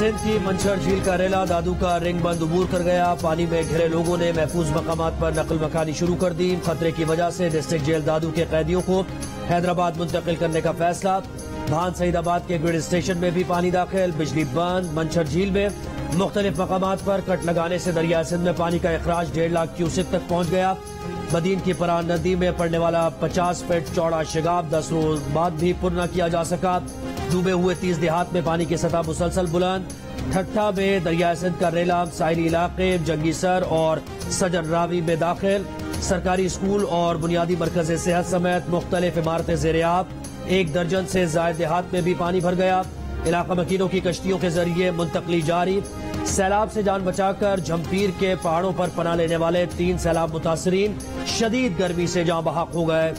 سندھ کی منچھر جھیل کا ریلا دادو کا رنگ بند عبور کر گیا. پانی میں گھرے لوگوں نے محفوظ مقامات پر نقل مکانی شروع کر دی. خطرے کی وجہ سے ڈسٹرکٹ جیل دادو کے قیدیوں کو حیدرآباد منتقل کرنے کا فیصلہ. بھان سعید آباد کے گرڈ اسٹیشن میں بھی پانی داخل. بجلی بند. منچھر جھیل میں مختلف مقامات پر کٹ لگانے سے دریائے سندھ میں پانی کا اخراج 1.5 لاکھ کیوسک تک پہنچ گیا. بدین کی پران ندی میں پڑنے والا 50 فٹ چوڑا شگاف 10 روز بعد بھی پر نہ کیا جا سکا. ڈوبے ہوئے 30 دیہات میں پانی کی سطح مسلسل بلند. ٹھٹھا میں دریائے سندھ کا ریلا ساحلی علاقے جنگی سر اور سجن راوی میں داخل. سرکاری اسکول اور بنیادی مرکز صحت سمیت مختلف عمارتیں زیر آب. 1 درجن سے زائد دیہات میں بھی پانی بھر گیا. علاقہ مکینوں کی کشتیوں کے ذریعے منتقلی جاری. سیلاب سے جان بچا کر جھمپیر کے پہاڑوں پر پناہ لینے والے 3 سیلاب متاثرین شدید گرمی سے جاں بحق ہو گئے.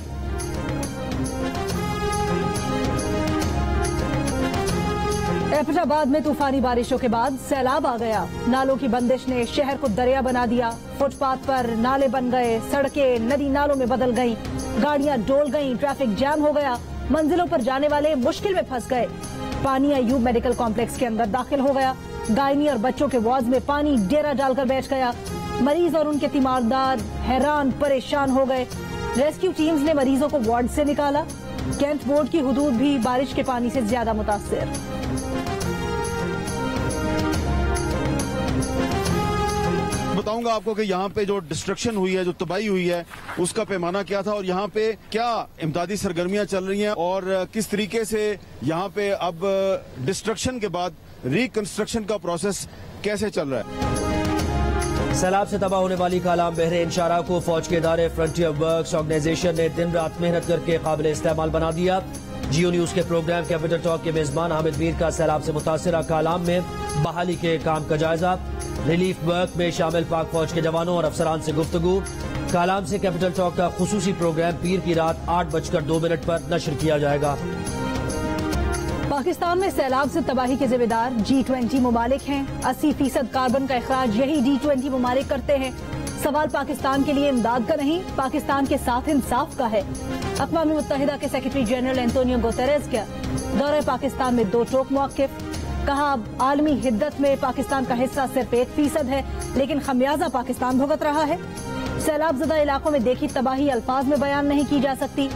ایبٹ آباد میں طوفانی بارشوں کے بعد سیلاب آ گیا. نالوں کی بندش نے شہر کو دریا بنا دیا. فٹ پاتھ پر نالے بن گئے. سڑکیں ندی نالوں میں بدل گئیں. گاڑیاں ڈول گئیں. ٹریفک جام ہو گیا. منزلوں پر جانے والے مشکل میں پھنس گئے. پانی ایوب میڈیکل کمپلیکس کے اندر داخل ہو گیا. گائنی اور بچوں کے وارڈ میں پانی ڈیرا ڈال کر بیٹھ گیا. مریض اور ان کے تیماردار حیران پریشان ہو گئے. ریسکیو ٹیمز نے مریضوں کو وارڈ سے نکالا. کینٹ بورڈ کی حدود بھی بارش کے پانی سے زیادہ متاثر. بتاؤں گا آپ کو کہ یہاں پہ جو ڈسٹرکشن ہوئی ہے، جو تباہی ہوئی ہے، اس کا پیمانہ کیا تھا اور یہاں پہ کیا امدادی سرگرمیاں چل رہی ہیں اور کس طریقے سے یہاں پہ اب ڈسٹرکشن کے بعد ریکنسٹرکشن کا پروسیس کیسے چل رہا ہے. سیلاب سے تباہ ہونے والی کالام بحر انشارہ کو فوج کے ادارے فرنٹیئر ورکس آرگنائزیشن نے دن رات محنت کر کے قابل استعمال بنا دیا. جیو نیوز کے پروگرام کیپٹل ٹاک کے میزبان حامد میر کا سیلاب سے متاثرہ کالام میں بحالی کے کام کا جائزہ. ریلیف ورک میں شامل پاک فوج کے جوانوں اور افسران سے گفتگو. کالام سے کیپٹل ٹاک کا خصوصی پروگرام پیر کی رات 8:02 پر نشر کیا جائے گا. پاکستان میں سیلاب سے تباہی کے ذمہ دار G20 ممالک ہیں. 80% کاربن کا اخراج یہی G20 ممالک کرتے ہیں. سوال پاکستان کے لیے امداد کا نہیں، پاکستان کے ساتھ انصاف کا ہے. اقوام متحدہ کے سیکرٹری جنرل اینٹونیو گوتریز کا دورہ پاکستان میں 2 ٹوک موقف. کہا عالمی حدت میں پاکستان کا حصہ صرف 1% ہے، لیکن خمیازہ پاکستان بھگت رہا ہے. سیلاب زدہ علاقوں میں دیکھی تباہی الفاظ میں بیان نہیں کی جا سکتی.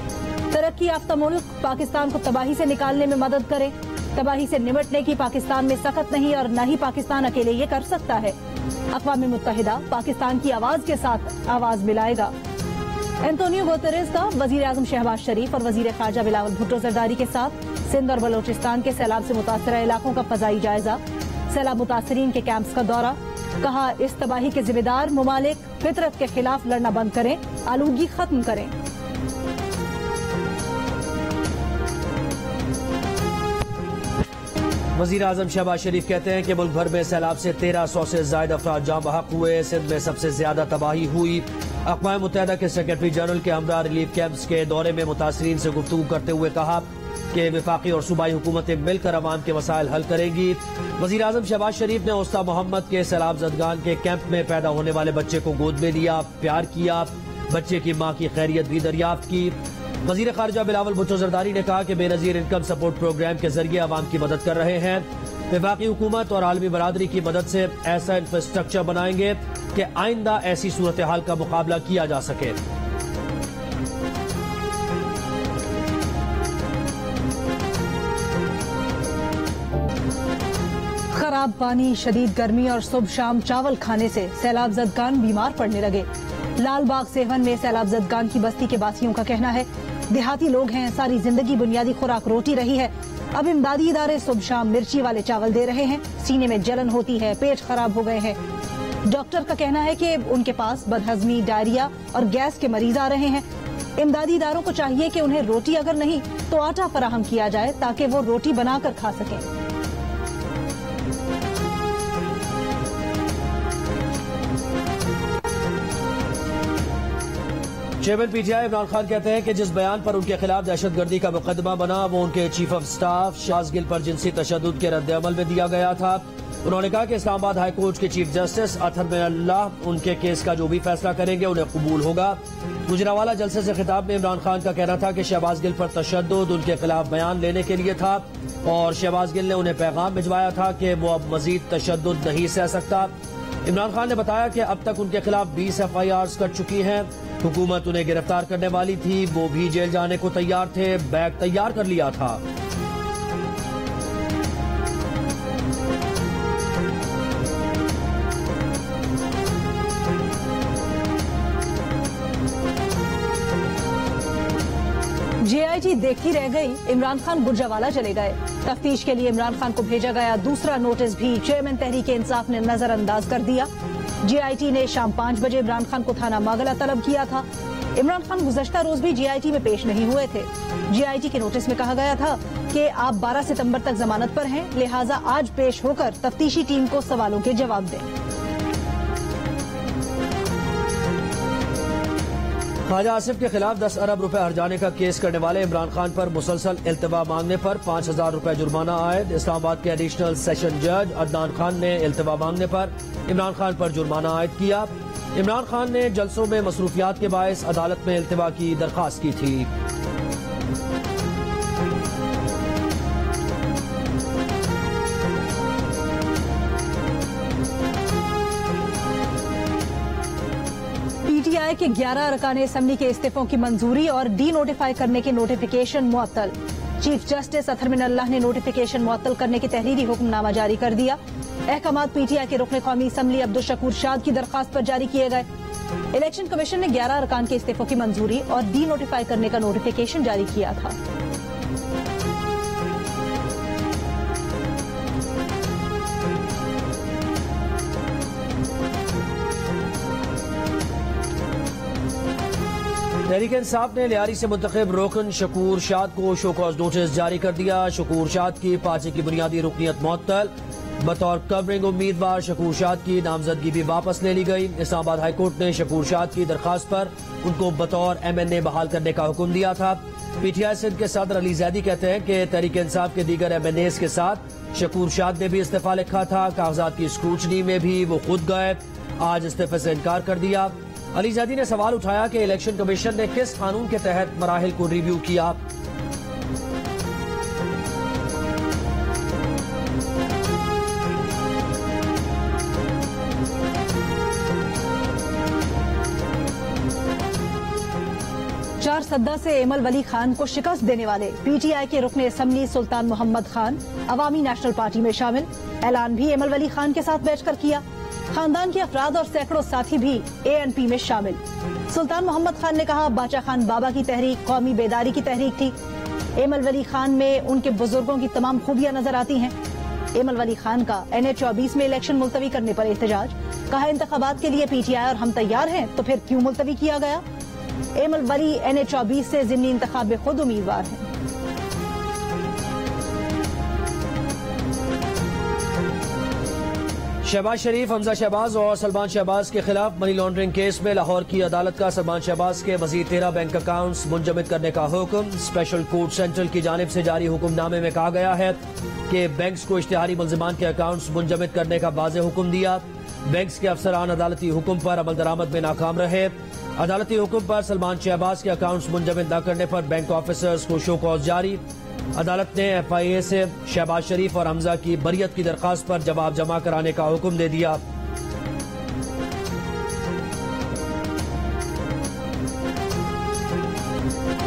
ترقی یافتہ ملک پاکستان کو تباہی سے نکالنے میں مدد کرے. تباہی سے نمٹنے کی پاکستان میں سخت نہیں اور نہ ہی پاکستان اکیلے یہ کر سکتا ہے. اقوام متحدہ پاکستان کی آواز کے ساتھ آواز ملائے گا. اینٹونیو گوتریز کا وزیر اعظم شہباز شریف اور وزیر خارجہ بلاول بھٹو زرداری کے ساتھ سندھ اور بلوچستان کے سیلاب سے متاثرہ علاقوں کا فضائی جائزہ. سیلاب متاثرین کے کیمپس کا دورہ. کہا اس تباہی کے ذمہ دار ممالک فطرت کے خلاف لڑنا بند کریں، آلودگی ختم کریں. وزیر اعظم شہباز شریف کہتے ہیں کہ ملک بھر میں سیلاب سے 1300 سے زائد افراد جاں بحق ہوئے. سندھ میں سب سے زیادہ تباہی ہوئی. اقوام متحدہ کے سیکرٹری جنرل کے ہمراہ ریلیف کیمپس کے دورے میں متاثرین سے گفتگو کرتے ہوئے کہا کہ وفاقی اور صوبائی حکومتیں مل کر عوام کے مسائل حل کریں گی. وزیر اعظم شہباز شریف نے اوسطا محمد کے سیلاب زدگان کے کیمپ میں پیدا ہونے والے بچے کو گود میں لیا، پیار کیا. بچے کی ماں کی خیریت بھی دریافت کی. وزیر خارجہ بلاول بھٹو زرداری نے کہا کہ بے نظیر انکم سپورٹ پروگرام کے ذریعے عوام کی مدد کر رہے ہیں. وفاقی حکومت اور عالمی برادری کی مدد سے ایسا انفراسٹرکچر بنائیں گے کہ آئندہ ایسی صورتحال کا مقابلہ کیا جا سکے. خراب پانی، شدید گرمی اور صبح شام چاول کھانے سے سیلاب زدگان بیمار پڑنے لگے. لال باغ سیون میں سیلاب زدگان کی بستی کے باسیوں کا کہنا ہے دیہاتی لوگ ہیں، ساری زندگی بنیادی خوراک روٹی رہی ہے. اب امدادی ادارے صبح شام مرچی والے چاول دے رہے ہیں. سینے میں جلن ہوتی ہے، پیٹ خراب ہو گئے ہیں. ڈاکٹر کا کہنا ہے کہ ان کے پاس بدہضمی، ڈائریا اور گیس کے مریض آ رہے ہیں. امدادی اداروں کو چاہیے کہ انہیں روٹی اگر نہیں تو آٹا فراہم کیا جائے تاکہ وہ روٹی بنا کر کھا سکیں. Chairman P T I Imran Khan کہتے ہیں کہ جس بیان پر ان کے خلاف دہشت گردی کا مقدمہ بنا وہ ان کے چیف آف سٹاف شاز گل پر جنسی تشدد کے رد عمل میں دیا گیا تھا. انہوں نے کہا کہ اسلام آباد ہائی کورٹ کے چیف جسٹس اطہر من اللہ ان کے کیس کا جو بھی فیصلہ کریں گے انہیں قبول ہوگا۔ گجرانوالہ جلسے سے خطاب میں عمران خان کا کہنا تھا کہ شہباز گل پر تشدد ان کے خلاف بیان لینے کے لیے تھا اور شہباز گل نے انہیں پیغام بھجوایا تھا کہ وہ اب مزید تشدد نہیں سہ سکتا۔ عمران خان نے بتایا کہ اب تک ان کے خلاف 20 FIRs کٹ چکی ہیں۔ حکومت انہیں گرفتار کرنے والی تھی، وہ بھی جیل جانے کو تیار تھے، بیگ تیار کر لیا تھا۔ JIT دیکھتی رہ گئی، عمران خان گجرانوالہ چلے گئے۔ تفتیش کے لیے عمران خان کو بھیجا گیا دوسرا نوٹس بھی چیئرمین تحریک انصاف نے نظر انداز کر دیا۔ JIT نے شام 5 بجے عمران خان کو تھانہ ماگلہ طلب کیا تھا۔ عمران خان گزشتہ روز بھی JIT میں پیش نہیں ہوئے تھے۔ JIT کے نوٹس میں کہا گیا تھا کہ آپ 12 ستمبر تک ضمانت پر ہیں، لہٰذا آج پیش ہو کر تفتیشی ٹیم کو سوالوں کے جواب دیں۔ خواجہ آصف کے خلاف 10 ارب روپے ہرجانے کا کیس کرنے والے عمران خان پر مسلسل التوا مانگنے پر 5000 روپے جرمانہ عائد۔ اسلام آباد کے ایڈیشنل سیشن جج عدنان خان نے التوا مانگنے پر عمران خان پر جرمانہ عائد کیا۔ عمران خان نے جلسوں میں مصروفیات کے باعث عدالت میں التوا کی درخواست کی تھی۔ PTI کے 11 ارکان اسمبلی کے استعفوں کی منظوری اور ڈی نوٹیفائی کرنے کے نوٹیفیکیشن معطل۔ چیف جسٹس اطہر من اللہ نے نوٹیفیکیشن معطل کرنے کی تحریری حکم نامہ جاری کر دیا۔ احکامات PTI کے رکن قومی اسمبلی عبدالشکور شاد کی درخواست پر جاری کیے گئے۔ الیکشن کمیشن نے 11 ارکان کے استعفوں کی منظوری اور ڈی نوٹیفائی کرنے کا نوٹیفیکیشن جاری کیا تھا۔ تحریک انصاف نے لیاری سے منتخب رکن شکور شاد کو شو کاز نوٹس جاری کر دیا۔ شکور شاد کی پارٹی کی بنیادی رکنیت معطل۔ بطور کورنگ امیدوار شکور شاد کی نامزدگی بھی واپس لے لی گئی۔ اسلام آباد ہائی کورٹ نے شکور شاد کی درخواست پر ان کو بطور MNA بحال کرنے کا حکم دیا تھا۔ PTI سندھ کے صدر علی زیدی کہتے ہیں کہ تحریک انصاف کے دیگر MNAs کے ساتھ شکور شاد نے بھی استعفیٰ لکھا تھا۔ کاغذات کی اسکروٹنی میں بھی وہ خود گئے، آج استعفے سے انکار کر دیا۔ علی زیدی نے سوال اٹھایا کہ الیکشن کمیشن نے کس قانون کے تحت مراحل کو ریویو کیا۔ چار سدہ سے ایمل ولی خان کو شکست دینے والے PTI کے رکن اسمبلی سلطان محمد خان عوامی نیشنل پارٹی میں شامل۔ اعلان بھی ایمل ولی خان کے ساتھ بیٹھ کر کیا۔ خاندان کے افراد اور سینکڑوں ساتھی بھی ANP میں شامل۔ سلطان محمد خان نے کہا باچا خان بابا کی تحریک قومی بیداری کی تحریک تھی۔ ایمل ولی خان میں ان کے بزرگوں کی تمام خوبیاں نظر آتی ہیں۔ ایمل ولی خان کا NH-24 میں الیکشن ملتوی کرنے پر احتجاج، کہا انتخابات کے لیے PTI اور ہم تیار ہیں تو پھر کیوں ملتوی کیا گیا۔ ایمل ولی NH-24 سے ضمنی انتخاب میں خود امیدوار ہیں۔ شہباز شریف، حمزہ شہباز اور سلمان شہباز کے خلاف منی لانڈرنگ کیس میں لاہور کی عدالت کا سلمان شہباز کے مزید 13 بینک اکاؤنٹس منجمد کرنے کا حکم۔ اسپیشل کورٹ سینٹرل کی جانب سے جاری حکم نامے میں کہا گیا ہے کہ بینکس کو اشتہاری ملزمان کے اکاؤنٹس منجمد کرنے کا واضح حکم دیا۔ بینکس کے افسران عدالتی حکم پر عمل درآمد میں ناکام رہے۔ عدالتی حکم پر سلمان شہباز کے اکاؤنٹس منجمد نہ کرنے پر بینک آفیسرز کو شو کاز جاری۔ عدالت نے FIA سے شہباز شریف اور حمزہ کی بریت کی درخواست پر جواب جمع کرانے کا حکم دے دیا۔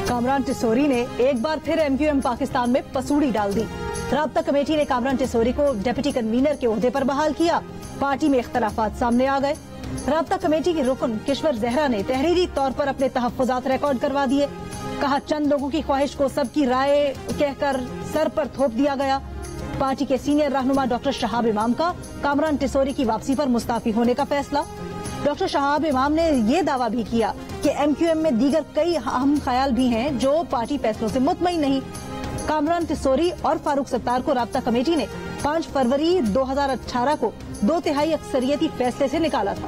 کامران ٹسوری نے ایک بار پھر MQM پاکستان میں پسوڑی ڈال دی۔ رابطہ کمیٹی نے کامران ٹسوری کو ڈپٹی کنوینر کے عہدے پر بحال کیا۔ پارٹی میں اختلافات سامنے آ گئے۔ رابطہ کمیٹی کی رکن کشور زہرا نے تحریری طور پر اپنے تحفظات ریکارڈ کروا دیے۔ کہا چند لوگوں کی خواہش کو سب کی رائے کہہ کر سر پر تھوپ دیا گیا۔ پارٹی کے سینئر رہنما ڈاکٹر شہاب امام کا کامران ٹسوری کی واپسی پر مستعفی ہونے کا فیصلہ۔ ڈاکٹر شہاب امام نے یہ دعویٰ بھی کیا کہ MQM میں دیگر کئی اہم خیال بھی ہیں جو پارٹی فیصلوں سے مطمئن نہیں۔ کامران ٹسوری اور فاروق ستار کو رابطہ کمیٹی نے 5 فروری 2018 کو 2/3 اکثریتی فیصلے سے نکالا تھا۔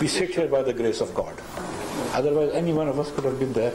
We sit here by the grace of God. Otherwise any one of us could have been there.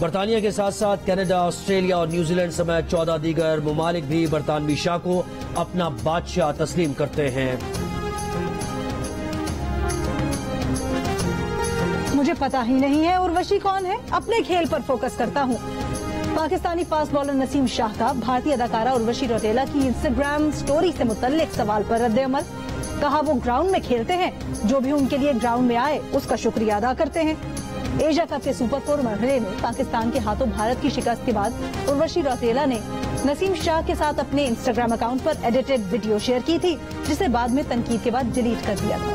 برطانیہ کے ساتھ ساتھ کینیڈا، آسٹریلیا اور نیوزی لینڈ سمیت 14 دیگر ممالک بھی برطانوی شاہ کو اپنا بادشاہ تسلیم کرتے ہیں۔ مجھے پتا ہی نہیں ہے اروشی کون ہے، اپنے کھیل پر فوکس کرتا ہوں۔ پاکستانی فاسٹ بالر نسیم شاہ کا بھارتی اداکارہ اروشی روٹیلا کی انسٹاگرام سٹوری سے متعلق سوال پر رد عمل۔ کہا وہ گراؤنڈ میں کھیلتے ہیں، جو بھی ان کے لیے گراؤنڈ میں آئے اس کا شکریہ ادا کرتے ہیں۔ ایشیا کپ کے سپر 4 مرحلے میں پاکستان کے ہاتھوں بھارت کی شکست کے بعد اروشی روٹیلا نے نسیم شاہ کے ساتھ اپنے انسٹاگرام اکاؤنٹ پر ایڈیٹڈ ویڈیو شیئر کی تھی، جسے بعد میں تنقید کے بعد ڈیلیٹ کر دیا تھا۔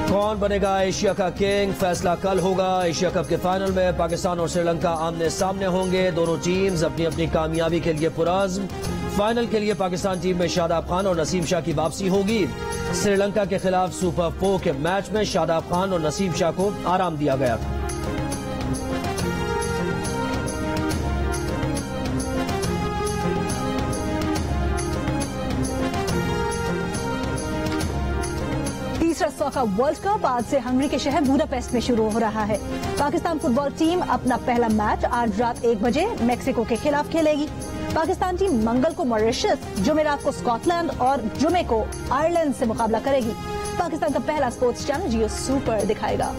کون بنے گا ایشیا کا کنگ؟ فیصلہ کل ہوگا۔ ایشیا کپ کے فائنل میں پاکستان اور سری لنکا آمنے سامنے ہوں گے۔ دونوں ٹیمز اپنی اپنی کامیابی کے لیے پرعزم۔ فائنل کے لیے پاکستان ٹیم میں شاداب خان اور نسیم شاہ کی واپسی ہوگی۔ سری لنکا کے خلاف سپر 4 کے میچ میں شاداب خان اور نسیم شاہ کو آرام دیا گیا تھا۔ تیسرا سوکا ورلڈ کپ آج سے ہنگری کے شہر بوڈاپیسٹ میں شروع ہو رہا ہے۔ پاکستان فٹ بال ٹیم اپنا پہلا میچ آج رات 1 بجے میکسیکو کے خلاف کھیلے گی۔ پاکستان ٹیم منگل کو ماریشس، جمعرات کو اسکاٹ لینڈ اور جمعے کو آئرلینڈ سے مقابلہ کرے گی۔ پاکستان کا پہلا اسپورٹس چینل جیو سپر دکھائے گا۔